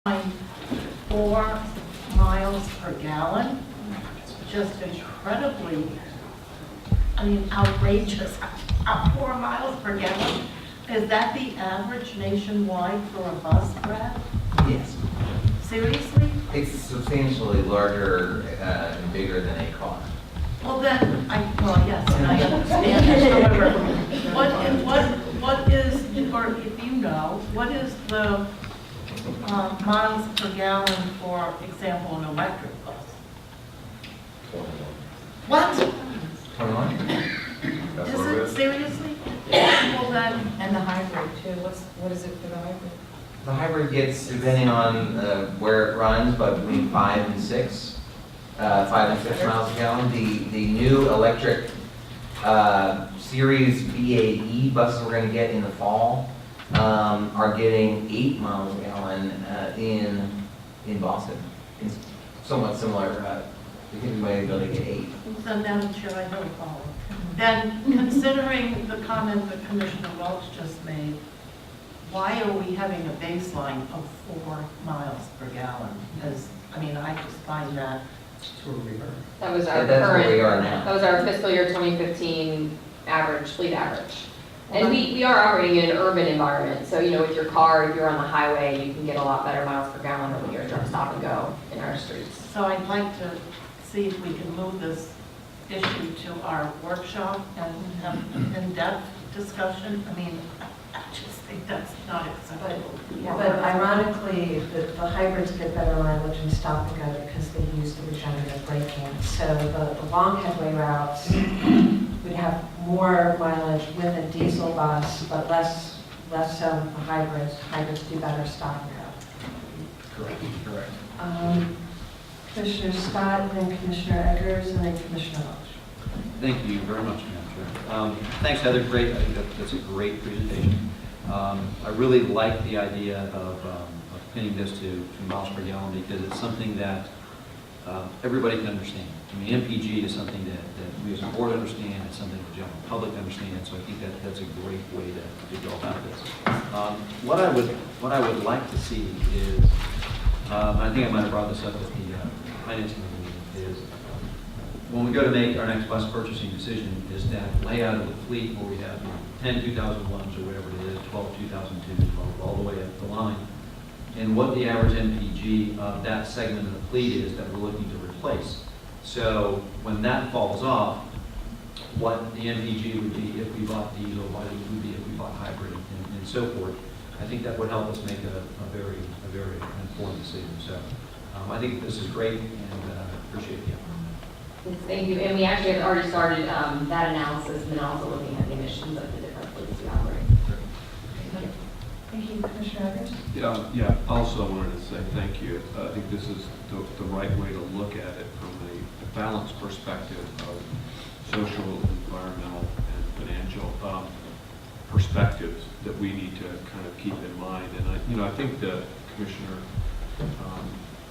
4 miles per gallon, just incredibly, outrageous. 4 miles per gallon. Is that the average nationwide for a bus, Brad? Yes. Seriously? It's substantially larger and bigger than a car. Well then, yes, and I understand that. However, what is, or if you know, what is the miles per gallon, for example, an electric bus? 21. What? 21? Is it seriously? Well then, And the hybrid too, what is it for the hybrid? The hybrid gets, depending on where it runs, but between 5 and 6 miles a gallon. The new electric Series BAE buses we're going to get in the fall are getting 8 miles a gallon in Boston. It's somewhat similar. I think we might be able to get 8. then Madam Chair, I don't follow. Then, considering the comment that Commissioner Welch just made, why are we having a baseline of 4 miles per gallon? Because, I just find that. That was our That's current, where we are now. that was our fiscal year 2015 average, fleet average. And we are operating in an urban environment, so with your car, if you're on the highway, you can get a lot better miles per gallon than when you're a stop and go in our streets. So I'd like to see if we can move this issue to our workshop and have an in-depth discussion. I just think that's not acceptable. But ironically, the hybrids get better mileage in stop and go because they use the regenerative braking. So the long headway routes would have more mileage with a diesel bus, but less so with the hybrids. Hybrids do better stop and go. Correct. Commissioner Scott, and then Commissioner Eggers, and then Commissioner Welch. Thank you very much, Madam Chair. Thanks, Heather. Great. I think that's a great presentation. I really like the idea of pinning this to miles per gallon because it's something that everybody can understand. MPG is something that we as a board understand. It's something the general public understands. So I think that's a great way to go about this. What I would like to see is, I think I might have brought this up at the finance committee, is when we go to make our next bus purchasing decision, is that layout of the fleet where we have 10 2001s or whatever it is, 12 2002s, 12 all the way up the line, and what the average MPG of that segment of the fleet is that we're looking to replace. So when that falls off, what the MPG would be if we bought diesel, what it would be if we bought hybrid, and so forth. I think that would help us make a very informed decision. So I think this is great, and appreciate the effort. Thank you. And we actually have already started that analysis and then also looking at the emissions of the different fleets we operate. Thank you, Commissioner Eggers. Yeah. Also wanted to say thank you. I think this is the right way to look at it from a balanced perspective of social, environmental, and financial perspectives that we need to kind of keep in mind. And I think the Commissioner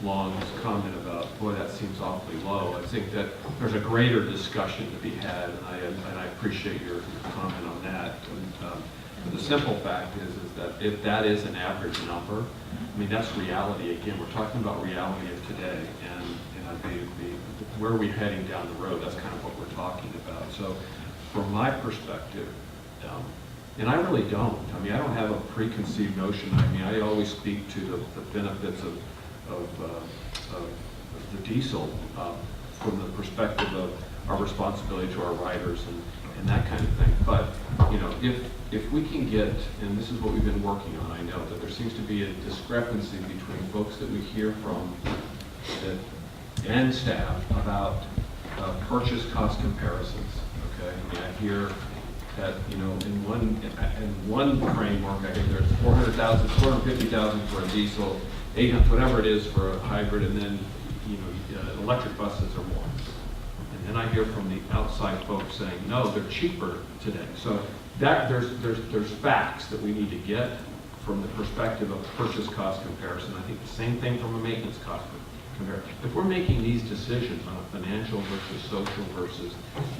Long's comment about, boy, that seems awfully low. I think that there's a greater discussion to be had, and I appreciate your comment on that. But the simple fact is that if that is an average number, that's reality. Again, we're talking about reality of today, and where are we heading down the road? That's kind of what we're talking about. So, from my perspective, and I really don't. I don't have a preconceived notion. I always speak to the benefits of the diesel from the perspective of our responsibility to our riders and that kind of thing. But if we can get, and this is what we've been working on, I know that there seems to be a discrepancy between folks that we hear from and staff about purchase cost comparisons. Okay, I hear that in one framework, I think there's 400,000, 450,000 for a diesel, 800, whatever it is for a hybrid, and then electric buses are more. And then I hear from the outside folks saying, no, they're cheaper today. So that there's facts that we need to get from the perspective of purchase cost comparison. I think the same thing from a maintenance cost comparison. If we're making these decisions on a financial versus social versus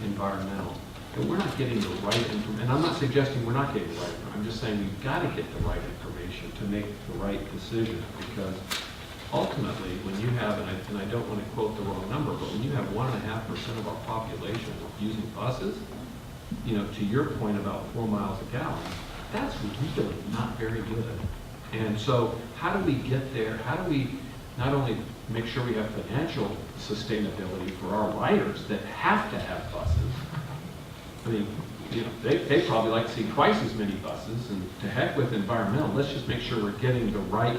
environmental, that we're not getting the right information. And I'm not suggesting we're not getting the right information. I'm just saying we've got to get the right information to make the right decision, because ultimately, when you have, and I don't want to quote the wrong number, but when you have 1.5% of our population using buses, you know, to your point about 4 miles a gallon, that's really not very good. And so how do we get there? How do we not only make sure we have financial sustainability for our riders that have to have buses? I mean, you know, they probably like to see twice as many buses, and to heck with environmental, let's just make sure we're getting the right,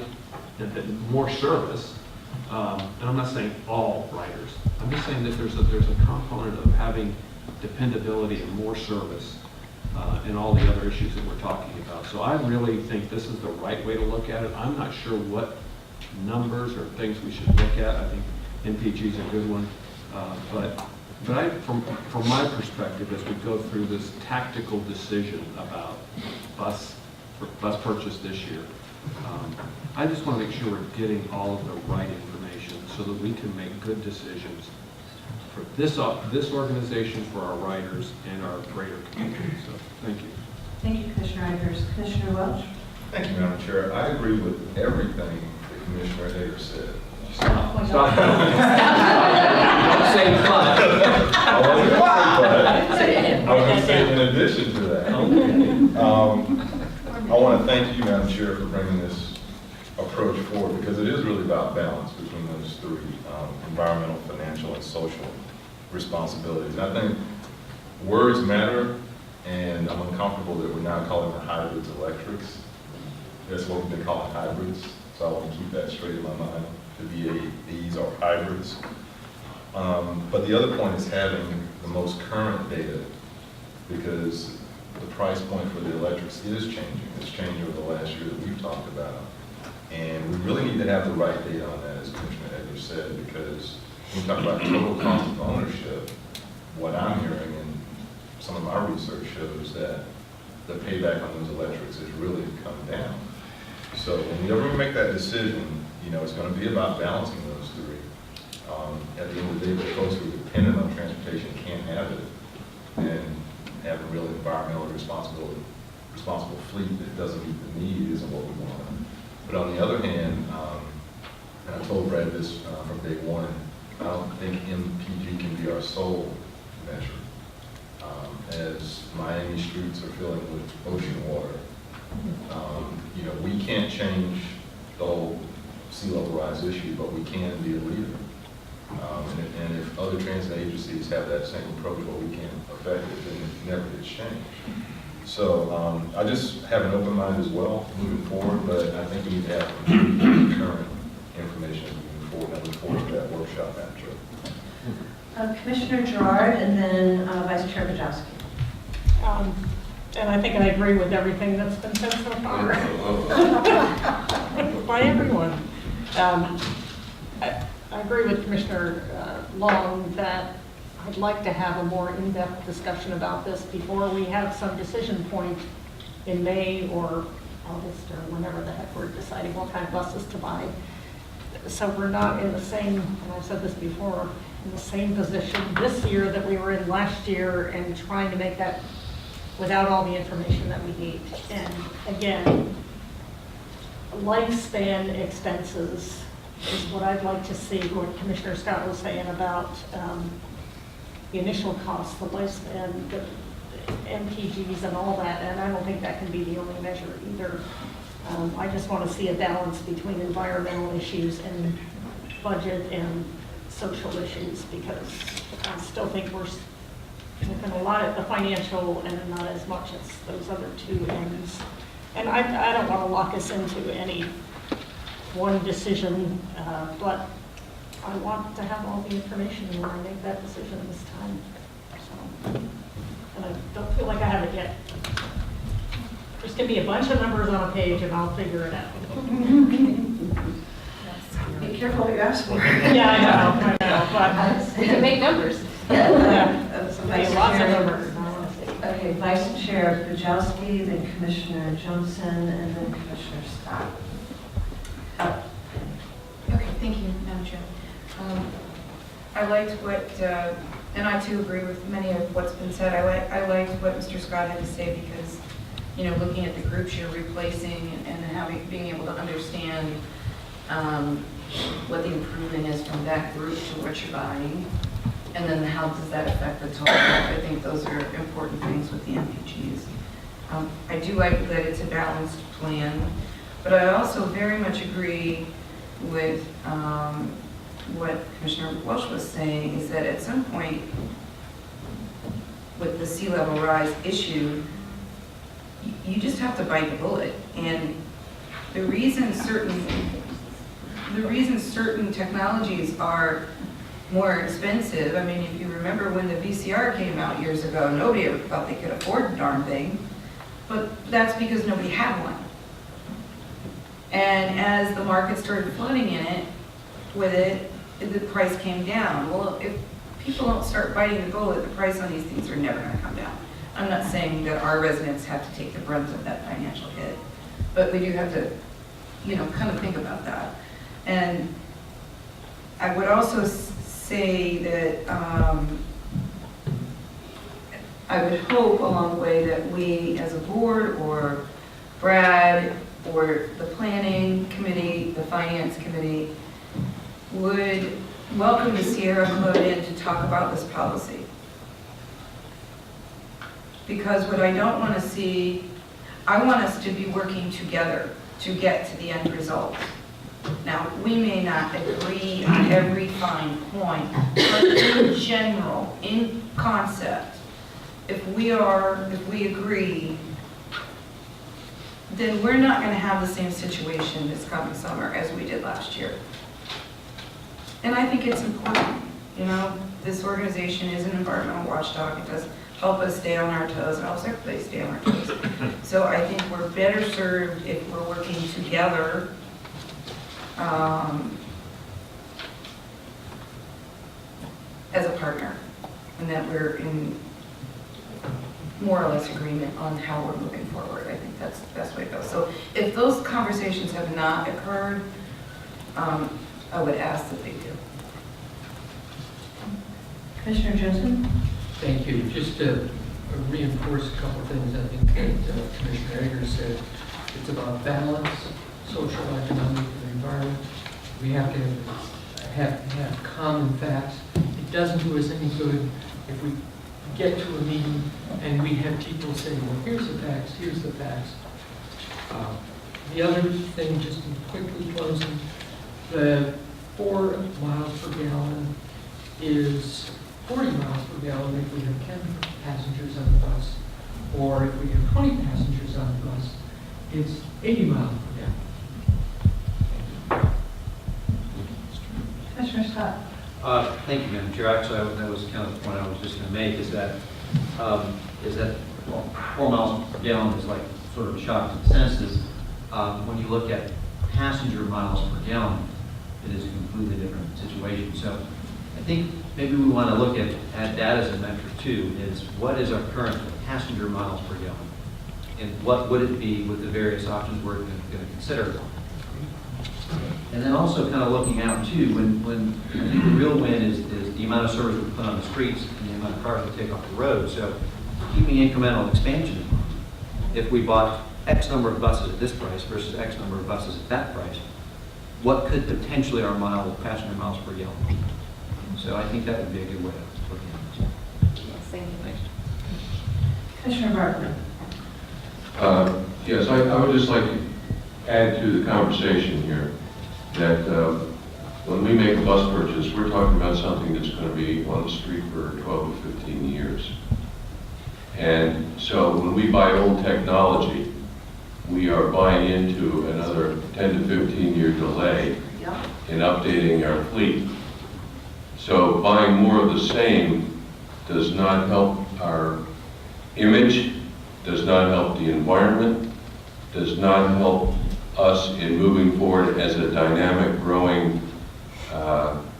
more service. And I'm not saying all riders. I'm just saying that there's a component of having dependability and more service and all the other issues that we're talking about. So I really think this is the right way to look at it. I'm not sure what numbers or things we should look at. I think MPG is a good one. But I, from my perspective, as we go through this tactical decision about bus purchase this year, I just want to make sure we're getting all of the right information so that we can make good decisions for this organization, for our riders, and our greater community. So, thank you. Thank you, Commissioner Eggers. Commissioner Welch? Thank you, Madam Chair. I agree with everything that Commissioner Eggers said. Stop. Oh Stop. Don't say but. I wasn't going to say but. I was going to say in addition to that. I want to thank you, Madam Chair, for bringing this approach forward, because it is really about balance between those three, environmental, financial, and social responsibilities. And I think words matter, and I'm uncomfortable that we're now calling the hybrids electrics. That's what we've been calling hybrids, so I want to keep that straight in my mind. The BADs are hybrids. But the other point is having the most current data, because the price point for the electrics is changing. It's changed over the last year that we've talked about. And we really need to have the right data on that, as Commissioner Eggers said, because when we talk about total cost of ownership, what I'm hearing and some of my research shows that the payback on those electrics has really come down. So whenever we make that decision, you know, it's going to be about balancing those three. At the end of the day, the folks who are dependent on transportation can't have it, and have a real environmentally responsible fleet that doesn't meet the need isn't what we want. But on the other hand, and I told Brad this from day one, I don't think MPG can be our sole measure. As Miami streets are filling with ocean water, you know, we can't change the whole sea level rise issue, but we can be a leader. And if other transit agencies have that same approach, well, we can't affect it, then it never gets changed. So I just have an open mind as well moving forward, but I think we need to have current information as we move forward. I look forward to that workshop, Madam Chair. Commissioner Gerard, and then Vice Chair Bajowski. And I think I agree with everything that's been said so far by everyone. I agree with Commissioner Long that I'd like to have a more in-depth discussion about this before we have some decision point in May or August or whenever the heck we're deciding what kind of buses to buy. So we're not in the same, and I've said this before, in the same position this year that we were in last year, and trying to make that without all the information that we need. And again, lifespan expenses is what I'd like to see, what Commissioner Scott was saying about the initial cost, the lifespan, the MPGs and all that, and I don't think that can be the only measure either. I just want to see a balance between environmental issues and budget and social issues, because I still think we're looking a lot at the financial and not as much as those other two ends. And I don't want to lock us into any one decision, but I want to have all the information when I make that decision this time. So, and I don't feel like I have it yet. Just give me a bunch of numbers on a page and I'll figure it out. Be careful what you ask for. Yeah, I know, but We can make numbers. lots of numbers. Okay, Vice Chair Bajowski, then Commissioner Johnson, and then Commissioner Scott. Okay, thank you, Madam Chair. I liked what And I too agree with many of what's been said. I liked what Mr. Scott had to say because, you know, looking at the groups you're replacing and being able to understand what the improvement is from that group to what you're buying, and then how does that affect the total. I think those are important things with the MPGs. I do like that it's a balanced plan, but I also very much agree with what Commissioner Welch was saying, is that at some point with the sea level rise issue, you just have to bite the bullet. And the reason certain technologies are more expensive, I mean, if you remember when the VCR came out years ago, nobody ever thought they could afford the darn thing, but that's because nobody had one. And as the market started flooding in it, with it, the price came down. Well, if people don't start biting the bullet, the price on these things are never going to come down. I'm not saying that our residents have to take the brunt of that financial hit, but we do have to, you know, kind of think about that. And I would also say that I would hope along the way that we as a board, or Brad, or the planning committee, the finance committee, would welcome the Sierra Club in to talk about this policy. Because what I don't want to see, I want us to be working together to get to the end result. Now, we may not agree on every fine point, but in general, in concept, if we agree, then we're not going to have the same situation this coming summer as we did last year. And I think it's important, you know, this organization is an environmental watchdog. It does help us stay on our toes, and helps everybody stay on our toes. So I think we're better served if we're working together as a partner, and that we're in more or less agreement on how we're moving forward. I think that's the best way to go. So if those conversations have not occurred, I would ask that they do. Commissioner Jensen? Thank you. Just to reinforce a couple of things I think that Commissioner Eggers said. It's about balance, social, economic, and environment. We have to have common facts. It doesn't do us any good if we get to a meeting and we have people saying, well, here's the facts, here's the facts. The other thing, just in quickly closing, the 4 miles per gallon is 40 miles per gallon if we have 10 passengers on the bus, or if we have 20 passengers on the bus, it's 80 miles per gallon. Commissioner Scott? Thank you, Madam Chair. Actually, that was kind of the point I was just going to make, is that well, 4 miles per gallon is like sort of a shock to the senses. When you look at passenger miles per gallon, it is a completely different situation. So I think maybe we want to look at that as a metric too, is what is our current passenger miles per gallon? And what would it be with the various options we're going to consider? And then also kind of looking out too, when I think the real win is the amount of service we put on the streets and the amount of cars we take off the road. So keeping incremental expansion in mind. If we bought X number of buses at this price versus X number of buses at that price, what could potentially our passenger miles per gallon be? So I think that would be a good way of looking at this. Yes, thank you. Thanks. Commissioner Bartlett? Yes, I would just like to add to the conversation here that when we make a bus purchase, we're talking about something that's going to be on the street for 12 to 15 years. And so when we buy old technology, we are buying into another 10 to 15 year delay in updating our fleet. So buying more of the same does not help our image, does not help the environment, does not help us in moving forward as a dynamic, growing,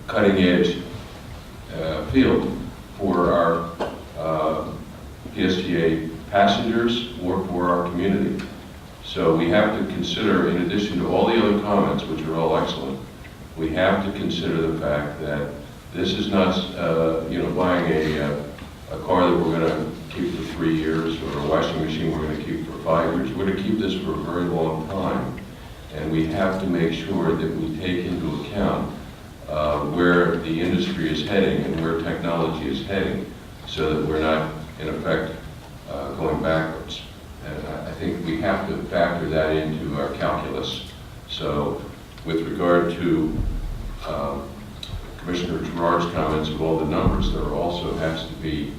cutting-edge field for our PSTA passengers or for our community. So we have to consider, in addition to all the other comments, which are all excellent, we have to consider the fact that This is not, buying a car that we're going to keep for 3 years, or a washing machine we're going to keep for 5 years. We're going to keep this for a very long time. And we have to make sure that we take into account where the industry is heading and where technology is heading, so that we're not, in effect, going backwards. And I think we have to factor that into our calculus. So with regard to Commissioner Gerard's comments of all the numbers, there also has to be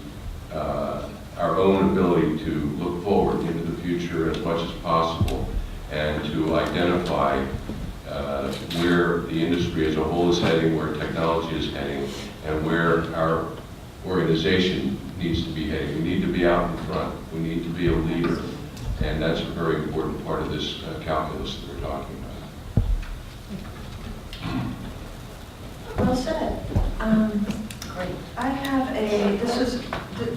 our own ability to look forward into the future as much as possible and to identify where the industry as a whole is heading, where technology is heading, and where our organization needs to be heading. We need to be out in front. We need to be a leader. And that's a very important part of this calculus that we're talking about. Well said. Great. I have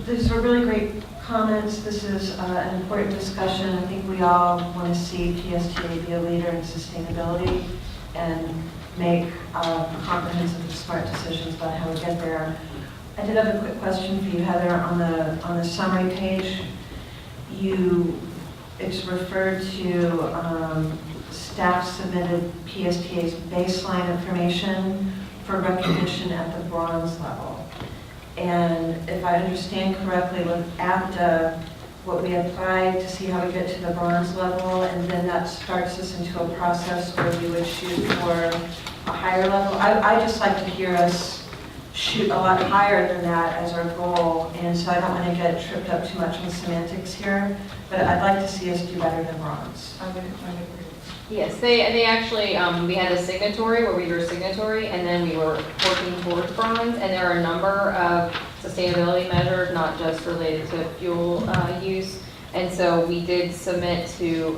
these are really great comments. This is an important discussion. I think we all want to see PSTA be a leader in sustainability and make comprehensive and smart decisions about how we get there. I did have a quick question for you, Heather. On the summary page, it's referred to staff submitted PSTA's baseline information for recognition at the bronze level. And if I understand correctly, with APTA, what we apply to see how we get to the bronze level, and then that starts us into a process where we would shoot for a higher level. I just like to hear us shoot a lot higher than that as our goal, and so I don't want to get tripped up too much with semantics here, but I'd like to see us do better than bronze. I would agree. Yes, they actually, we had a signatory where we were signatory, and then we were working towards bronze, and there are a number of sustainability measures, not just related to fuel use. And so we did submit to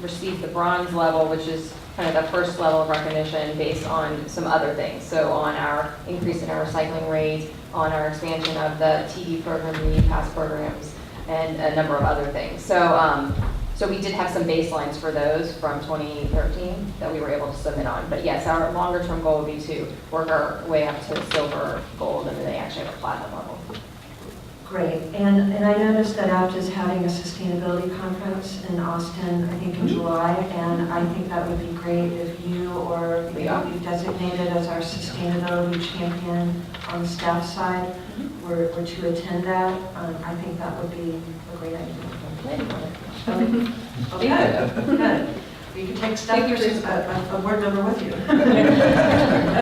receive the bronze level, which is kind of the first level of recognition based on some other things. So on our increase in our recycling rates, on our expansion of the TD program, the pass programs, and a number of other things. So we did have some baselines for those from 2013 that we were able to submit on. But yes, our longer term goal would be to work our way up to silver, gold, and then they actually have a platinum level. Great. And I noticed that APTA is having a sustainability conference in Austin, I think in July, and I think that would be great if you or you've designated as our sustainability champion on the staff side were to attend that. I think that would be a great idea. Okay, good. You can take staff versus a board member with you.